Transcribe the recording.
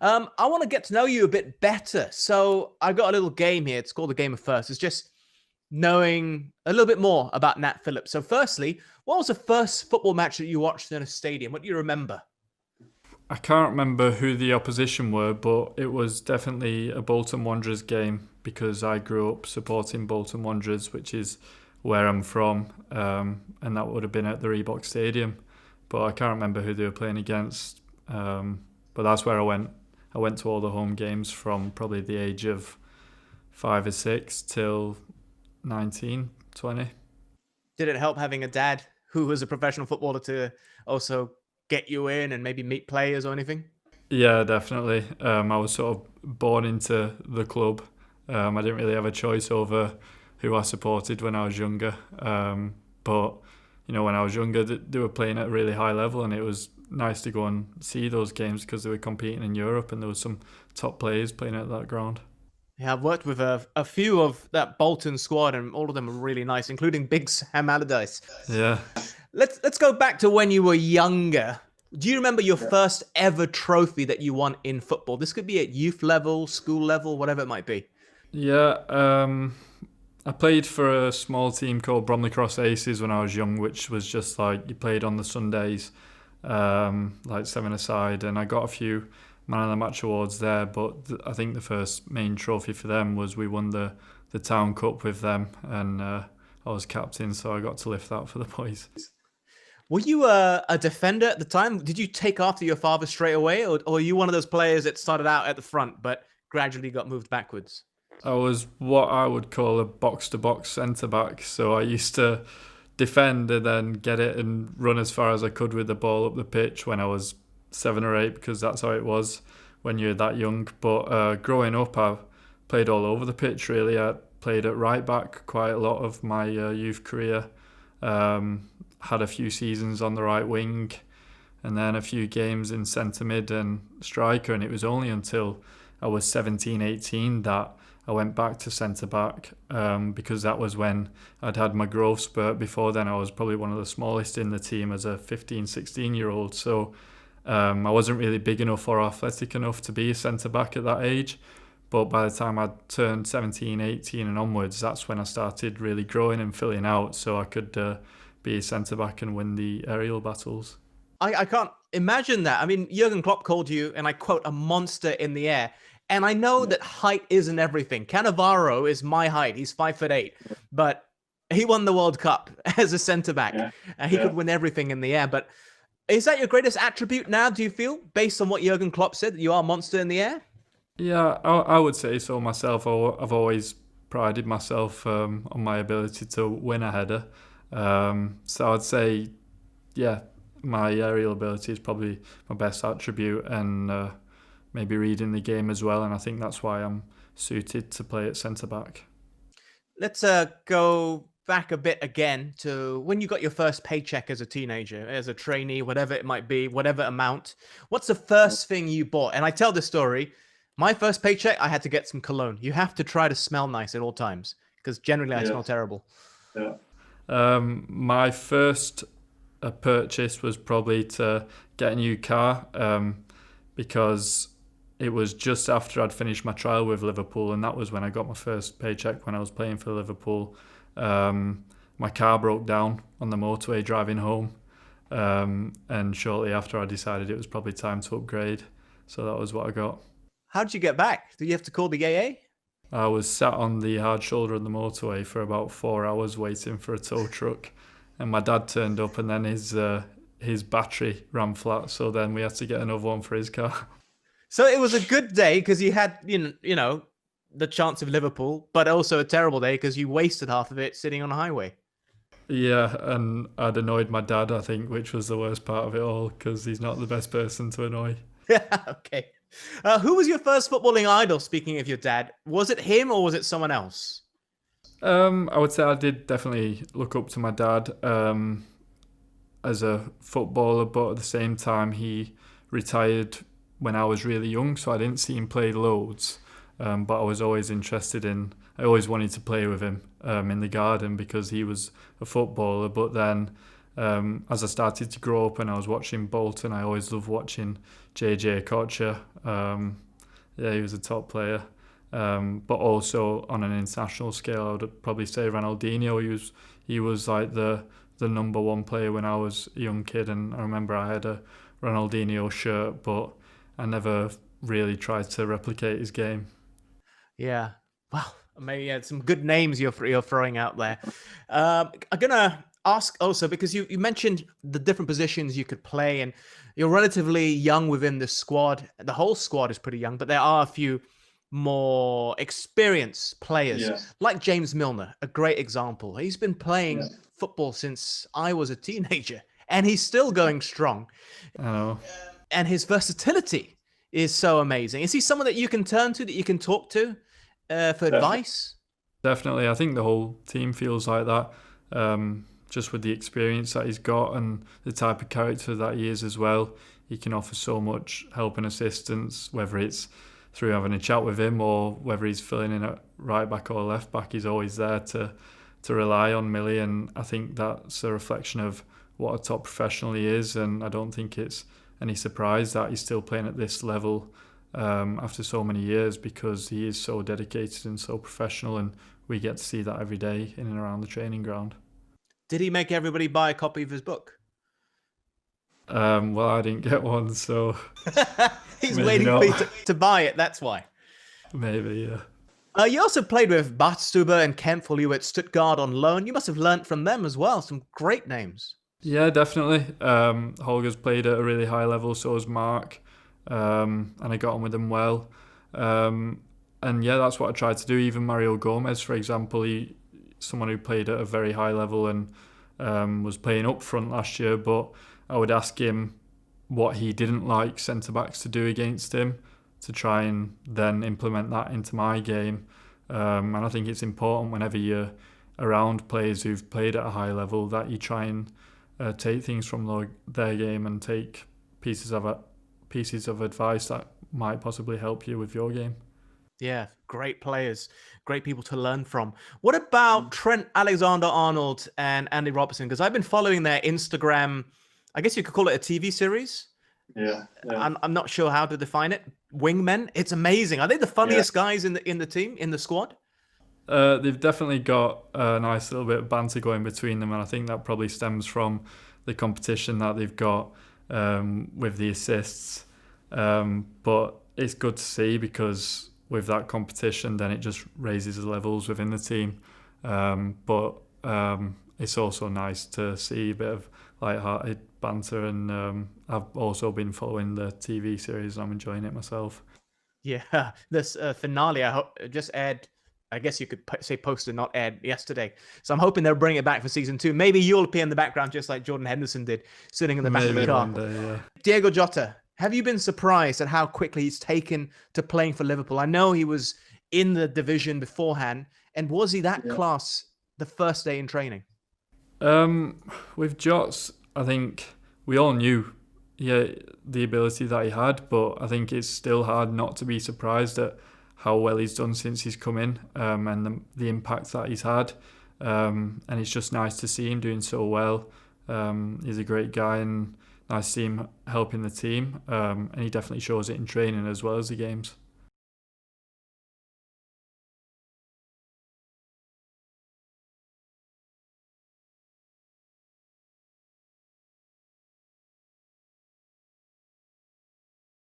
I want to get to know you a bit better. So I've got a little game here. It's called the Game of First. It's just knowing a little bit more about Nat Phillips. So firstly, what was the first football match that you watched in a stadium? What do you remember? I can't remember who the opposition were, but it was definitely a Bolton Wanderers game because I grew up supporting Bolton Wanderers, which is where I'm from, and that would have been at the Reebok Stadium. But I can't remember who they were playing against. But that's where I went. I went to all the home games from probably the age of 5 or 6 till 19, 20. Did it help having a dad who was a professional footballer to also get you in and maybe meet players or anything? Yeah, definitely. I was sort of born into the club. I didn't really have a choice over who I supported when I was younger. But when I was younger, they were playing at a really high level, and it was nice to go and see those games because they were competing in Europe, and there was some top players playing at that ground. Yeah, I've worked with a few of that Bolton squad, and all of them are really nice, including Big Sam Allardyce. Yeah. Let's go back to when you were younger. Do you remember your first ever trophy that you won in football? This could be at youth level, school level, whatever it might be. Yeah, I played for a small team called Bromley Cross Aces when I was young, which was just like you played on the Sundays, like 7-a-side, and I got a few Man of the Match awards there. But I think the first main trophy for them was we won the Town Cup with them, and I was captain, so I got to lift that for the boys. Were you a defender at the time? Did you take after your father straight away, or were you one of those players that started out at the front but gradually got moved backwards? I was what I would call a box-to-box centre-back, so I used to defend and then get it and run as far as I could with the ball up the pitch when I was 7 or 8, because that's how it was when you're that young. But growing up, I played all over the pitch, really. I played at right back quite a lot of my youth career. Had a few seasons on the right wing, and then a few games in centre mid and striker, and it was only until I was 17, 18 that I went back to centre back, because that was when I'd had my growth spurt. Before then I was probably one of the smallest in the team as a 15, 16 year old, so I wasn't really big enough or athletic enough to be a centre back at that age. But by the time I turned 17, 18 and onwards, that's when I started really growing and filling out, so I could be a centre-back and win the aerial battles. I can't imagine that. I mean, Jurgen Klopp called you, and I quote, a monster in the air. And I know that height isn't everything. Cannavaro is my height. He's 5'8", but he won the World Cup as a centre-back. He could win everything in the air. But is that your greatest attribute now, do you feel, based on what Jurgen Klopp said, that you are a monster in the air? Yeah, I would say so myself. I've always prided myself on my ability to win a header. So I'd say, yeah, my aerial ability is probably my best attribute, and maybe reading the game as well. And I think that's why I'm suited to play at centre back. Let's go back a bit again to when you got your first paycheck as a teenager, as a trainee, whatever it might be, whatever amount. What's the first thing you bought? And I tell this story. My first paycheck, I had to get some cologne. You have to try to smell nice at all times, because generally I smell terrible. Yeah. My first purchase was probably to get a new car, because it was just after I'd finished my trial with Liverpool, and that was when I got my first paycheck when I was playing for Liverpool. My car broke down on the motorway driving home, and shortly after I decided it was probably time to upgrade, so that was what I got. How did you get back? Did you have to call the AA? I was sat on the hard shoulder of the motorway for about 4 hours waiting for a tow truck, and my dad turned up, and then his battery ran flat, so then we had to get another one for his car. So it was a good day because you had, the chance of Liverpool, but also a terrible day because you wasted half of it sitting on a highway. Yeah, and I'd annoyed my dad, I think, which was the worst part of it all, because he's not the best person to annoy. Okay. Who was your first footballing idol, speaking of your dad? Was it him or was it someone else? I would say I did definitely look up to my dad as a footballer, but at the same time, he retired when I was really young, so I didn't see him play loads. But I was always I always wanted to play with him in the garden because he was a footballer. But then as I started to grow up and I was watching Bolton, I always loved watching JJ Kocher. Yeah, he was a top player. But also on an international scale, I would probably say Ronaldinho. He was like the number one player when I was a young kid, and I remember I had a Ronaldinho shirt, but I never really tried to replicate his game. Yeah. Well, maybe yeah, some good names you're throwing out there. I'm gonna ask also because you mentioned the different positions you could play, and you're relatively young within the squad. The whole squad is pretty young, but there are a few more experienced players, Yeah. like James Milner, a great example. He's been playing Yeah. football since I was a teenager, and he's still going strong. I know. And his versatility is so amazing. Is he someone that you can turn to, that you can talk to for advice? Definitely. I think the whole team feels like that. Just with the experience that he's got and the type of character that he is as well, he can offer so much help and assistance, whether it's through having a chat with him or whether he's filling in at right back or left back. He's always there to rely on Millie, and I think that's a reflection of what a top professional he is, and I don't think it's any surprise that he's still playing at this level after so many years, because he is so dedicated and so professional, and we get to see that every day in and around the training ground. Did he make everybody buy a copy of his book? Well, I didn't get one, so He's maybe waiting not. for you to buy it, that's why. Maybe, yeah. You also played with Bartstuber and Kempf while you were at Stuttgart on loan. You must have learnt from them as well. Some great names. Yeah, definitely. Holger's played at a really high level, so has Mark, and I got on with them well. And yeah, that's what I tried to do. Even Mario Gomez, for example, someone who played at a very high level and was playing up front last year, but I would ask him what he didn't like centre-backs to do against him, to try and then implement that into my game. And I think it's important whenever you're around players who've played at a high level that you try and take things from their game and take pieces of advice that might possibly help you with your game. Yeah, great players, great people to learn from. What about Trent Alexander-Arnold and Andy Robertson? Because I've been following their Instagram, I guess you could call it a TV series. Yeah. I'm not sure how to define it. Wingmen. It's amazing. Are they the funniest guys in the team, in the squad? They've definitely got a nice little bit of banter going between them, and I think that probably stems from the competition that they've got with the assists. But it's good to see, because with that competition, then it just raises the levels within the team. But it's also nice to see a bit of light-hearted banter, and I've also been following the TV series and I'm enjoying it myself. Yeah, this finale just aired. I guess you could say posted, not aired, yesterday. So I'm hoping they'll bring it back for season 2. Maybe you'll appear in the background just like Jordan Henderson did, sitting in the back of the car. One day, yeah. Diego Jota, have you been surprised at how quickly he's taken to playing for Liverpool? I know he was in the division beforehand, and was he that class the first day in training? With Jots, I think we all knew the ability that he had, but I think it's still hard not to be surprised at how well he's done since he's come in, and the impact that he's had. And it's just nice to see him doing so well. He's a great guy, and nice to see him helping the team. And he definitely shows it in training as well as the games.